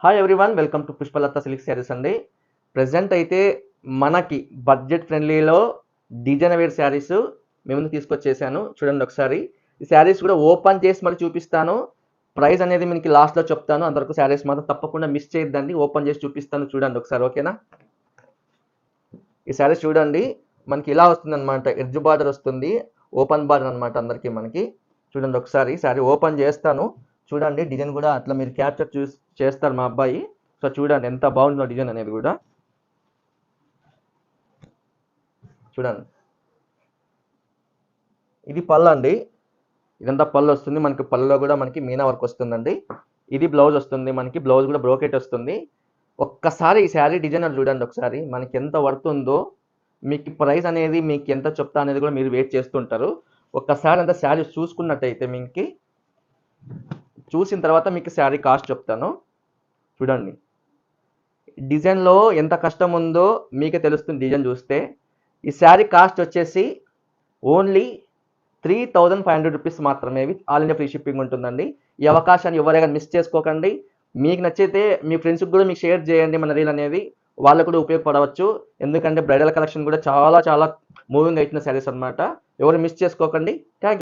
Hi everyone, welcome to Pushpalatha silk saris అండి. Present అయితే మనకి బడ్జెట్ ఫ్రెండ్లీలో డిజైనర్ వేర్ శారీస్ మీ ముందు తీసుకొచ్చేసాను. చూడండి ఒకసారి. ఈ శారీస్ కూడా ఓపెన్ చేసి మరి చూపిస్తాను. ప్రైస్ అనేది మీకు లాస్ట్లో చెప్తాను. అంతవరకు శారీస్ మాత్రం తప్పకుండా మిస్ చేయొద్దండి. ఓపెన్ చేసి చూపిస్తాను, చూడండి ఒకసారి, ఓకేనా? ఈ శారీస్ చూడండి, మనకి ఇలా వస్తుంది అనమాట. ఎడ్జ్ బార్డర్ వస్తుంది, ఓపెన్ బార్డర్ అనమాట అందరికీ మనకి. చూడండి ఒకసారి శారీ ఓపెన్ చేస్తాను. చూడండి డిజైన్ కూడా అట్లా మీరు క్యాప్చర్ చేస్తారు మా అబ్బాయి. సో చూడండి ఎంత బాగుందో డిజైన్ అనేది కూడా. చూడండి, ఇది పళ్ళు అండి. ఇదంతా పళ్ళు వస్తుంది మనకి. పళ్ళులో కూడా మనకి మీనా వర్క్ వస్తుందండి. ఇది బ్లౌజ్ వస్తుంది మనకి. బ్లౌజ్ కూడా బ్రోకెట్ వస్తుంది. ఒక్కసారి ఈ శారీ డిజైనర్ చూడండి ఒకసారి, మనకి ఎంత వర్త్ ఉందో. మీకు ప్రైస్ అనేది మీకు ఎంత చెప్తా అనేది కూడా మీరు వెయిట్ చేస్తుంటారు. ఒక్కసారి అంతా శారీ చూసుకున్నట్టయితే మీకు చూసిన తర్వాత మీకు శారీ కాస్ట్ చెప్తాను. చూడండి డిజైన్లో ఎంత కష్టం ఉందో మీకే తెలుస్తుంది డిజైన్ చూస్తే. ఈ శారీ కాస్ట్ వచ్చేసి ఓన్లీ 3500 రూపీస్ మాత్రమే. With all India free shipping ఉంటుందండి. ఈ అవకాశాన్ని ఎవరైనా మిస్ చేసుకోకండి. మీకు నచ్చితే మీ ఫ్రెండ్స్కి కూడా మీకు షేర్ చేయండి మన రీల్ అనేది. వాళ్ళకు కూడా ఉపయోగపడవచ్చు. ఎందుకంటే బ్రైడల్ కలెక్షన్ కూడా చాలా చాలా మూవింగ్ అవుతున్న శారీస్ అనమాట. ఎవరు మిస్ చేసుకోకండి. థ్యాంక్